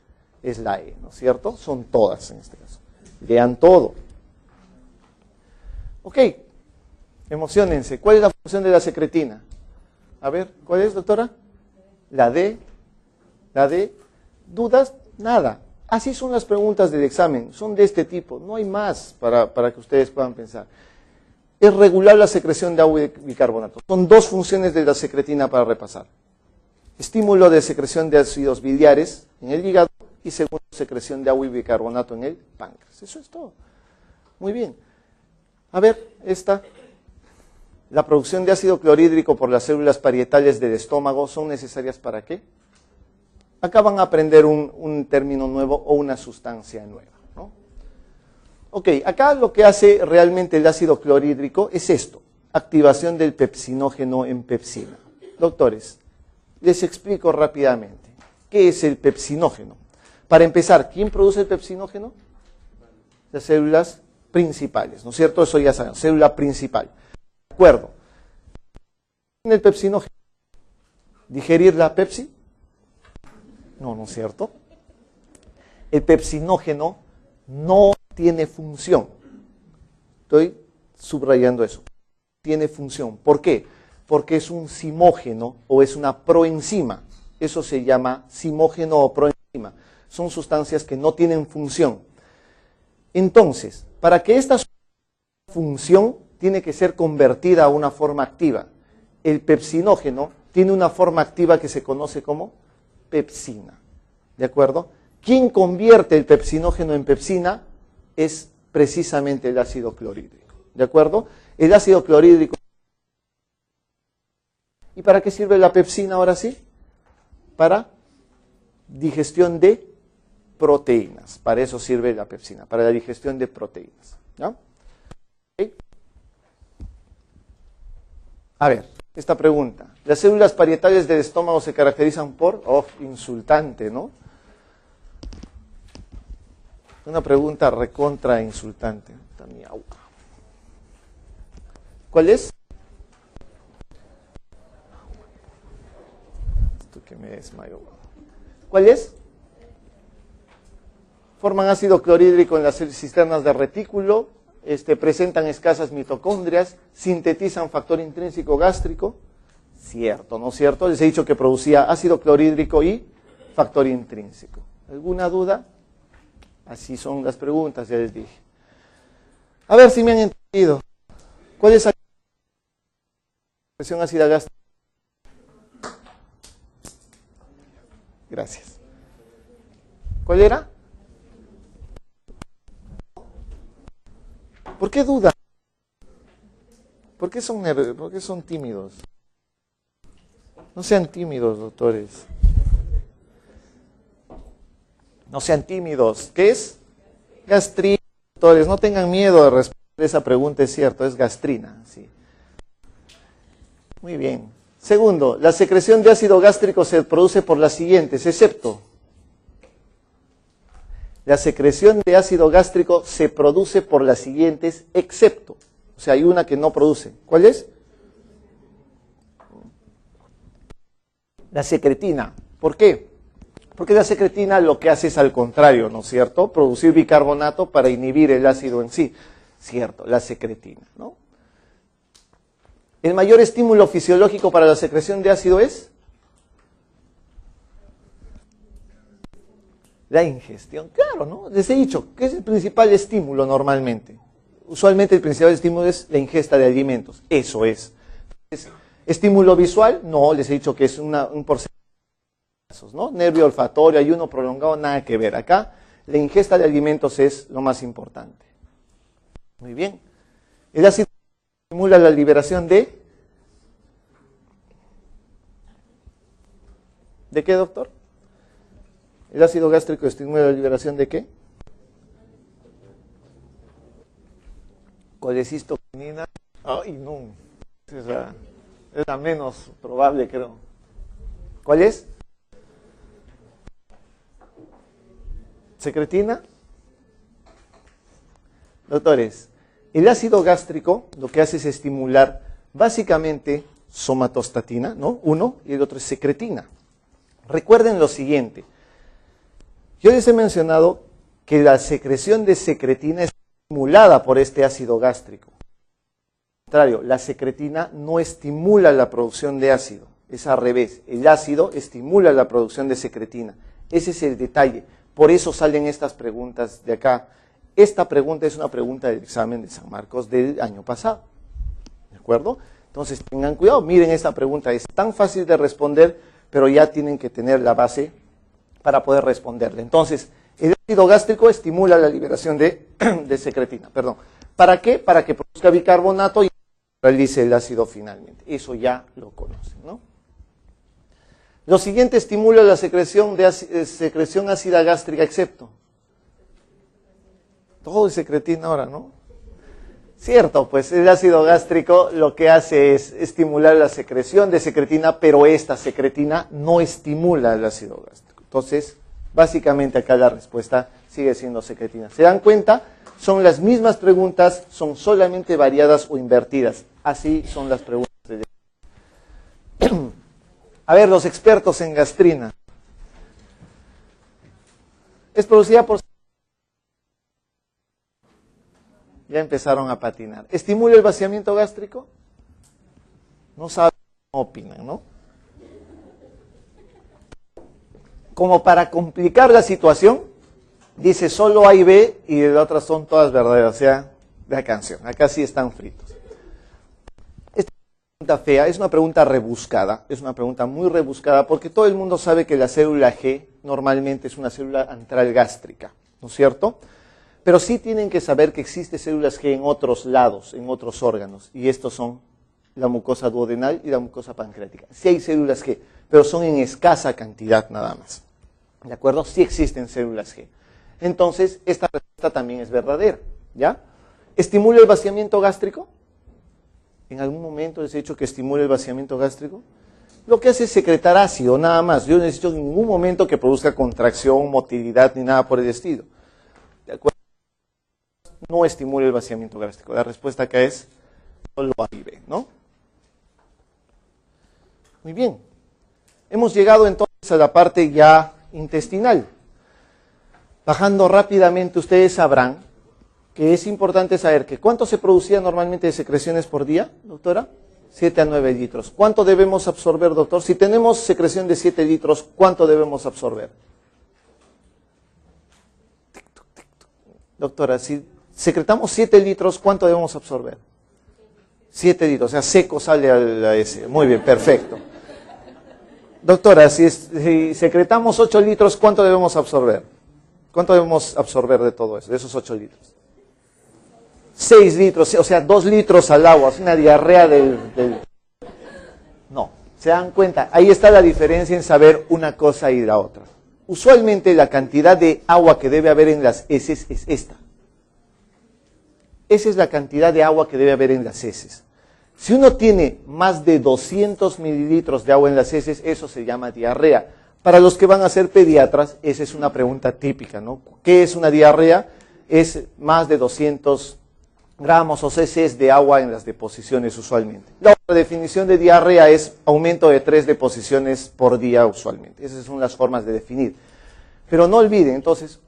la E, ¿no es cierto? Son todas en este caso. Lean todo. Ok, emociónense. ¿Cuál es la función de la secretina? A ver, ¿cuál es, doctora? La D. ¿La D? ¿Dudas? Nada. Así son las preguntas del examen. Son de este tipo. No hay más para que ustedes puedan pensar. Es regular la secreción de agua y bicarbonato. Son dos funciones de la secretina para repasar. Estímulo de secreción de ácidos biliares en el hígado y segundo, secreción de agua y bicarbonato en el páncreas. Eso es todo. Muy bien. A ver, esta. La producción de ácido clorhídrico por las células parietales del estómago son necesarias ¿para qué? Acá van a aprender un término nuevo o una sustancia nueva, ¿no? Ok, acá lo que hace realmente el ácido clorhídrico es esto, activación del pepsinógeno en pepsina. Doctores, les explico rápidamente. ¿Qué es el pepsinógeno? Para empezar, ¿quién produce el pepsinógeno? Las células principales, ¿no es cierto? Eso ya saben, célula principal. De acuerdo. ¿En el pepsinógeno? ¿Digerir la Pepsi? No, ¿no es cierto? El pepsinógeno no tiene función. Estoy subrayando eso. Tiene función. ¿Por qué? Porque es un simógeno o es una proenzima. Eso se llama simógeno o proenzima. Son sustancias que no tienen función. Entonces, para que esta función tiene que ser convertida a una forma activa. El pepsinógeno tiene una forma activa que se conoce como pepsina. ¿De acuerdo? ¿Quién convierte el pepsinógeno en pepsina? Es precisamente el ácido clorhídrico. ¿De acuerdo? El ácido clorhídrico. ¿Y para qué sirve la pepsina ahora sí? Para digestión de proteínas. Para eso sirve la pepsina, para la digestión de proteínas. ¿Ya? ¿Okay? A ver, esta pregunta. ¿Las células parietales del estómago se caracterizan por? Oh, insultante, ¿no? Una pregunta recontra insultante. ¿Cuál es? Esto que me desmayó. ¿Cuál es? Forman ácido clorhídrico en las cisternas de retículo, presentan escasas mitocondrias, sintetizan factor intrínseco gástrico. Cierto, ¿no es cierto? Les he dicho que producía ácido clorhídrico y factor intrínseco. ¿Alguna duda? Así son las preguntas, ya les dije. A ver si me han entendido. ¿Cuál es la secreción ácida gástrica? Gracias. ¿Cuál era? ¿Por qué dudan? ¿Por qué son tímidos? No sean tímidos, doctores. No sean tímidos. ¿Qué es? Gastrina, doctores. No tengan miedo de responder esa pregunta, es cierto, es gastrina. Sí. Muy bien. Segundo, la secreción de ácido gástrico se produce por las siguientes, excepto. La secreción de ácido gástrico se produce por las siguientes, excepto. O sea, hay una que no produce. ¿Cuál es? La secretina. ¿Por qué? Porque la secretina lo que hace es al contrario, ¿no es cierto? Producir bicarbonato para inhibir el ácido en sí. Cierto, la secretina, ¿no? El mayor estímulo fisiológico para la secreción de ácido es la ingestión. Claro, ¿no? Les he dicho, ¿qué es el principal estímulo normalmente? Usualmente el principal estímulo es la ingesta de alimentos. Eso es. ¿Estímulo visual? No, les he dicho que es un porcentaje de casos, ¿no? Nervio olfatorio, ayuno prolongado, nada que ver. Acá la ingesta de alimentos es lo más importante. Muy bien. El ácido estimula la liberación de... ¿De qué, doctor? ¿El ácido gástrico estimula la liberación de qué? Colecistoquinina. Ay, no. Es la menos probable, creo. ¿Cuál es? ¿Secretina? Doctores, el ácido gástrico lo que hace es estimular básicamente somatostatina, ¿no? Uno, y el otro es secretina. Recuerden lo siguiente. Yo les he mencionado que la secreción de secretina es estimulada por este ácido gástrico. Al contrario, la secretina no estimula la producción de ácido, es al revés. El ácido estimula la producción de secretina. Ese es el detalle. Por eso salen estas preguntas de acá. Esta pregunta es una pregunta del examen de San Marcos del año pasado. ¿De acuerdo? Entonces tengan cuidado, miren esta pregunta. Es tan fácil de responder, pero ya tienen que tener la base para poder responderle. Entonces, el ácido gástrico estimula la liberación de secretina. Perdón. ¿Para qué? Para que produzca bicarbonato y realice el ácido finalmente. Eso ya lo conocen, ¿no? Lo siguiente estimula la secreción ácida gástrica, excepto. Todo es secretina ahora, ¿no? Cierto, pues el ácido gástrico lo que hace es estimular la secreción de secretina, pero esta secretina no estimula el ácido gástrico. Entonces, básicamente acá la respuesta sigue siendo secretina. ¿Se dan cuenta? Son las mismas preguntas, son solamente variadas o invertidas. Así son las preguntas. A ver, los expertos en gastrina. Es producida por... Ya empezaron a patinar. ¿Estimula el vaciamiento gástrico? No saben, no opinan, ¿no? Como para complicar la situación, dice solo A y B y las otras son todas verdaderas, o sea, la canción. Acá sí están fritos. Esta pregunta fea es una pregunta rebuscada, es una pregunta muy rebuscada porque todo el mundo sabe que la célula G normalmente es una célula antral gástrica, ¿no es cierto? Pero sí tienen que saber que existen células G en otros lados, en otros órganos, y estos son la mucosa duodenal y la mucosa pancreática. Sí hay células G, pero son en escasa cantidad nada más. ¿De acuerdo? Sí existen células G. Entonces, esta respuesta también es verdadera, ¿ya? ¿Estimula el vaciamiento gástrico? ¿En algún momento les he dicho que estimula el vaciamiento gástrico? Lo que hace es secretar ácido, nada más. Yo no necesito en ningún momento que produzca contracción, motilidad, ni nada por el estilo. ¿De acuerdo? No estimula el vaciamiento gástrico. La respuesta acá es solo A y B, ¿no? Muy bien. Hemos llegado entonces a la parte ya intestinal. Bajando rápidamente, ustedes sabrán que es importante saber que ¿cuánto se producía normalmente de secreciones por día, doctora? 7 a 9 litros. ¿Cuánto debemos absorber, doctor? Si tenemos secreción de 7 litros, ¿cuánto debemos absorber? Doctora, si secretamos 7 litros, ¿cuánto debemos absorber? 7 litros, o sea, seco sale a la S. Muy bien, perfecto. Doctora, si secretamos 8 litros, ¿cuánto debemos absorber? ¿Cuánto debemos absorber de todo eso, de esos 8 litros? 6 litros, o sea, 2 litros al agua, es una diarrea No, ¿se dan cuenta? Ahí está la diferencia en saber una cosa y la otra. Usualmente la cantidad de agua que debe haber en las heces es esta. Esa es la cantidad de agua que debe haber en las heces. Si uno tiene más de 200 mililitros de agua en las heces, eso se llama diarrea. Para los que van a ser pediatras, esa es una pregunta típica, ¿no? ¿Qué es una diarrea? Es más de 200 gramos o cc de agua en las deposiciones usualmente. La otra definición de diarrea es aumento de 3 deposiciones por día usualmente. Esas son las formas de definir. Pero no olviden, entonces,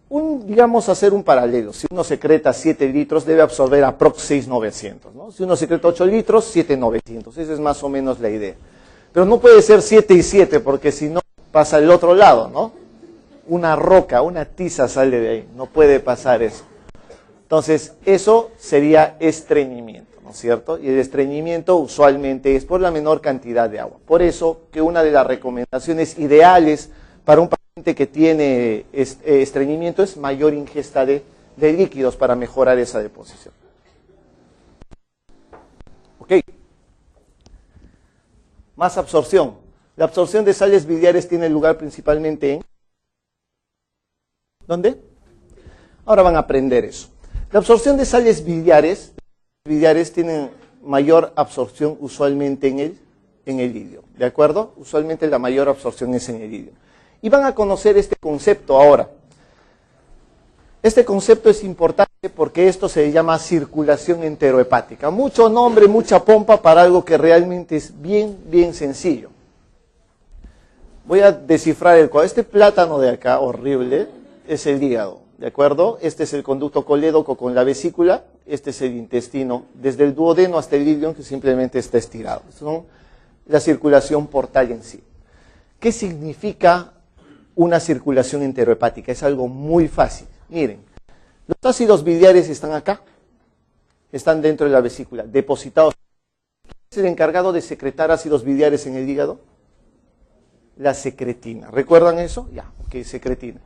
digamos hacer un paralelo. Si uno secreta 7 litros, debe absorber aprox 6,900, ¿no? Si uno secreta 8 litros, 7,900. Esa es más o menos la idea. Pero no puede ser 7 y 7, porque si no, pasa al otro lado, ¿no? Una roca, una tiza sale de ahí. No puede pasar eso. Entonces, eso sería estreñimiento, ¿no es cierto? Y el estreñimiento usualmente es por la menor cantidad de agua. Por eso que una de las recomendaciones ideales para un paciente que tiene estreñimiento es mayor ingesta de líquidos para mejorar esa deposición. Ok. Más absorción. La absorción de sales biliares tiene lugar principalmente en... ¿Dónde? Ahora van a aprender eso. La absorción de sales biliares tienen mayor absorción usualmente en el ileum, ¿de acuerdo? Usualmente la mayor absorción es en el ileum. Y van a conocer este concepto ahora. Este concepto es importante porque esto se llama circulación enterohepática. Mucho nombre, mucha pompa para algo que realmente es bien sencillo. Voy a descifrar el cuadro. Este plátano de acá, horrible, es el hígado. ¿De acuerdo? Este es el conducto colédoco con la vesícula, este es el intestino, desde el duodeno hasta el ileum, que simplemente está estirado. Son la circulación portal en sí. ¿Qué significa una circulación enterohepática? Es algo muy fácil. Miren, los ácidos biliares están acá, están dentro de la vesícula, depositados. ¿Quién es el encargado de secretar ácidos biliares en el hígado? La secretina. ¿Recuerdan eso? Ya, ok, secretina.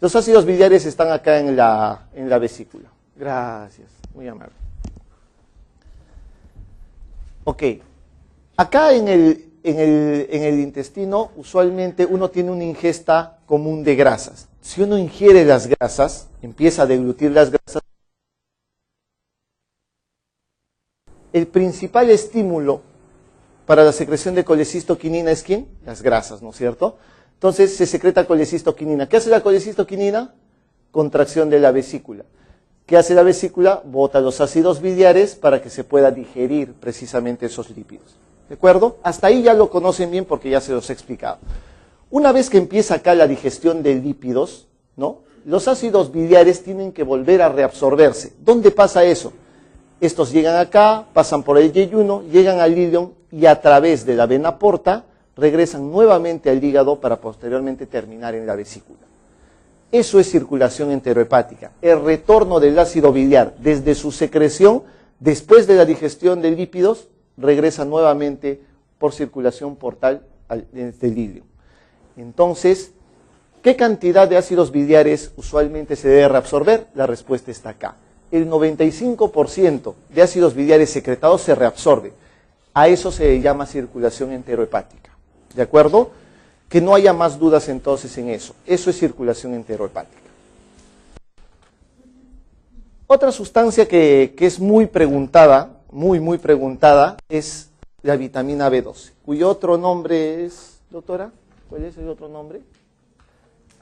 Los ácidos biliares están acá en la vesícula. Gracias, muy amable. Ok, acá en el intestino usualmente uno tiene una ingesta común de grasas. Si uno ingiere las grasas, empieza a deglutir las grasas, el principal estímulo para la secreción de colecistoquinina es ¿quién? Las grasas, ¿no es cierto? Entonces se secreta colecistoquinina. ¿Qué hace la colecistoquinina? Contracción de la vesícula. ¿Qué hace la vesícula? Bota los ácidos biliares para que se pueda digerir precisamente esos lípidos. ¿De acuerdo? Hasta ahí ya lo conocen bien porque ya se los he explicado. Una vez que empieza acá la digestión de lípidos, ¿no? Los ácidos biliares tienen que volver a reabsorberse. ¿Dónde pasa eso? Estos llegan acá, pasan por el yeyuno, llegan al ileum y a través de la vena porta regresan nuevamente al hígado para posteriormente terminar en la vesícula. Eso es circulación enterohepática, el retorno del ácido biliar desde su secreción, después de la digestión de lípidos, regresa nuevamente por circulación portal del ileum. Entonces, ¿qué cantidad de ácidos biliares usualmente se debe reabsorber? La respuesta está acá. El 95% de ácidos biliares secretados se reabsorbe. A eso se llama circulación enterohepática. ¿De acuerdo? Que no haya más dudas entonces en eso. Eso es circulación enterohepática. Otra sustancia que es muy preguntada, muy preguntada, es la vitamina B12, cuyo otro nombre es, doctora, ¿cuál es el otro nombre?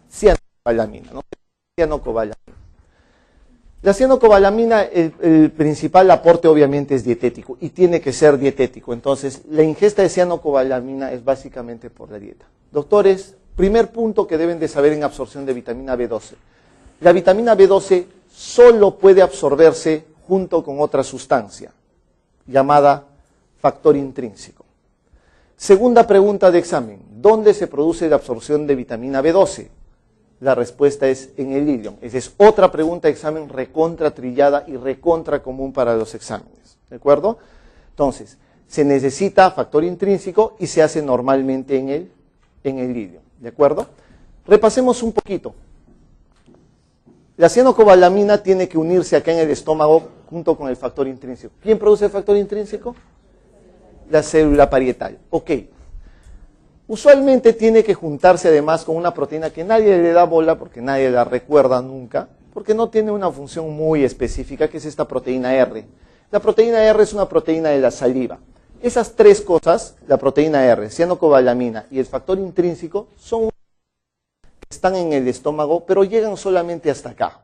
Cianocobalamina, ¿no? Cianocobalamina. La cianocobalamina, el principal aporte obviamente es dietético y tiene que ser dietético. Entonces, la ingesta de cianocobalamina es básicamente por la dieta. Doctores, primer punto que deben de saber en absorción de vitamina B12. La vitamina B12 solo puede absorberse junto con otra sustancia, llamada factor intrínseco. Segunda pregunta de examen, ¿dónde se produce la absorción de vitamina B12? La respuesta es en el ilion. Esa es otra pregunta de examen recontra trillada y recontra común para los exámenes, ¿de acuerdo? Entonces, se necesita factor intrínseco y se hace normalmente en el ilion, ¿de acuerdo? Repasemos un poquito. La cianocobalamina tiene que unirse acá en el estómago junto con el factor intrínseco. ¿Quién produce el factor intrínseco? La célula parietal. Ok. Usualmente tiene que juntarse además con una proteína que nadie le da bola porque nadie la recuerda nunca, porque no tiene una función muy específica, que es esta proteína R. La proteína R es una proteína de la saliva. Esas tres cosas, la proteína R, cianocobalamina y el factor intrínseco, son que están en el estómago, pero llegan solamente hasta acá.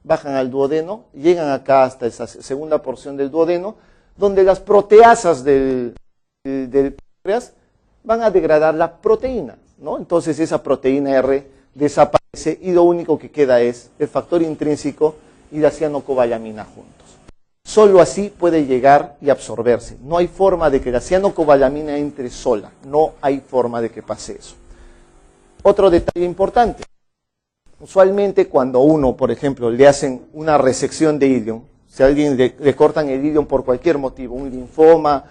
Bajan al duodeno, llegan acá hasta esa segunda porción del duodeno, donde las proteasas del páncreas van a degradar la proteína, ¿no? Entonces esa proteína R desaparece y lo único que queda es el factor intrínseco y la cianocobalamina juntos. Solo así puede llegar y absorberse. No hay forma de que la cianocobalamina entre sola. No hay forma de que pase eso. Otro detalle importante. Usualmente cuando uno, por ejemplo, le hacen una resección de ilion, si a alguien le cortan el ilion por cualquier motivo, un linfoma,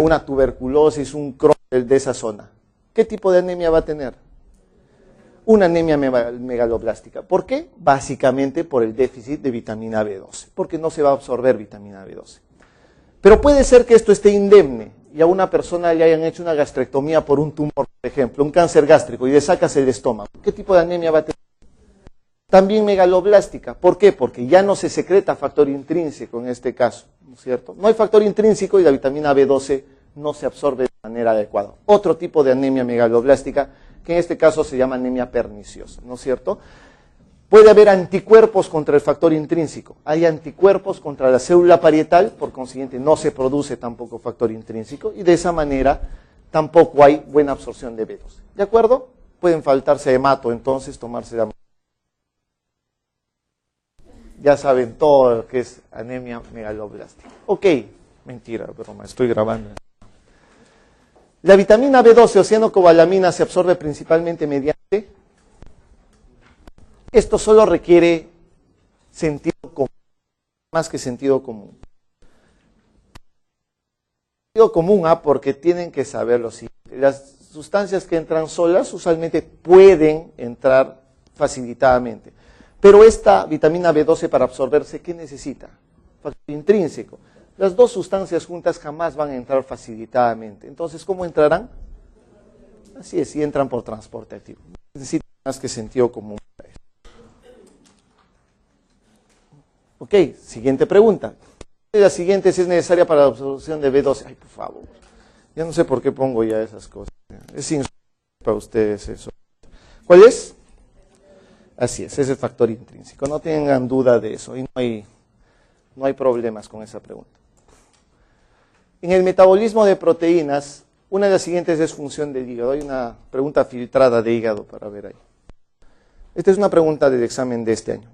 una tuberculosis, un Crohn de esa zona, ¿qué tipo de anemia va a tener? Una anemia megaloblástica. ¿Por qué? Básicamente por el déficit de vitamina B12, porque no se va a absorber vitamina B12. Pero puede ser que esto esté indemne y a una persona le hayan hecho una gastrectomía por un tumor, por ejemplo, un cáncer gástrico, y le sacas el estómago. ¿Qué tipo de anemia va a tener? También megaloblástica. ¿Por qué? Porque ya no se secreta factor intrínseco en este caso, ¿no es cierto? No hay factor intrínseco y la vitamina B12 no se absorbe de manera adecuada. Otro tipo de anemia megaloblástica, que en este caso se llama anemia perniciosa, ¿no es cierto? Puede haber anticuerpos contra el factor intrínseco. Hay anticuerpos contra la célula parietal, por consiguiente no se produce tampoco factor intrínseco y de esa manera tampoco hay buena absorción de B12. ¿De acuerdo? Pueden faltarse hemato, entonces tomarse la... Ya saben todo lo que es anemia megaloblástica. Ok, mentira, broma, estoy grabando. La vitamina B12 o cianocobalamina se absorbe principalmente mediante... Esto solo requiere sentido común, más que sentido común. Sentido común, porque tienen que saber lo siguiente. Las sustancias que entran solas usualmente pueden entrar facilitadamente. Pero esta vitamina B12 para absorberse, ¿qué necesita? Factor intrínseco. Las dos sustancias juntas jamás van a entrar facilitadamente. Entonces, ¿cómo entrarán? Así es, si entran por transporte activo. Necesitan más que sentido común. Ok, siguiente pregunta. La siguiente, si es necesaria para la absorción de B12. Ay, por favor. Ya no sé por qué pongo ya esas cosas. Es insulto para ustedes eso. ¿Cuál es? Así es el factor intrínseco. No tengan duda de eso y no hay problemas con esa pregunta. En el metabolismo de proteínas, una de las siguientes es función del hígado. Hay una pregunta filtrada de hígado para ver ahí. Esta es una pregunta del examen de este año.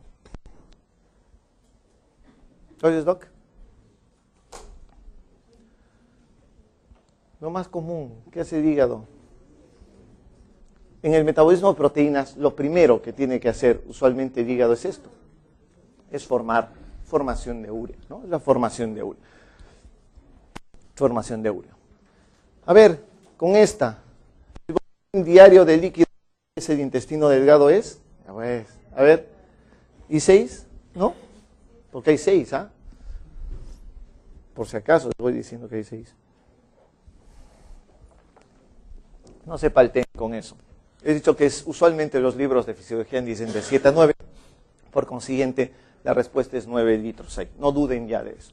¿Oyes, Doc? Lo más común, ¿qué hace el hígado? En el metabolismo de proteínas, lo primero que tiene que hacer usualmente el hígado es esto. Es formación de urea, ¿no? Es la formación de urea. Formación de urea. A ver, con esta, el volumen diario de líquido que es el intestino delgado es, a ver, ¿y 6? ¿No? Porque hay 6, ¿ah? Por si acaso les voy diciendo que hay 6. No se palteen con eso. He dicho que usualmente los libros de fisiología dicen de 7 a 9. Por consiguiente, la respuesta es 9 litros ahí. No duden ya de eso.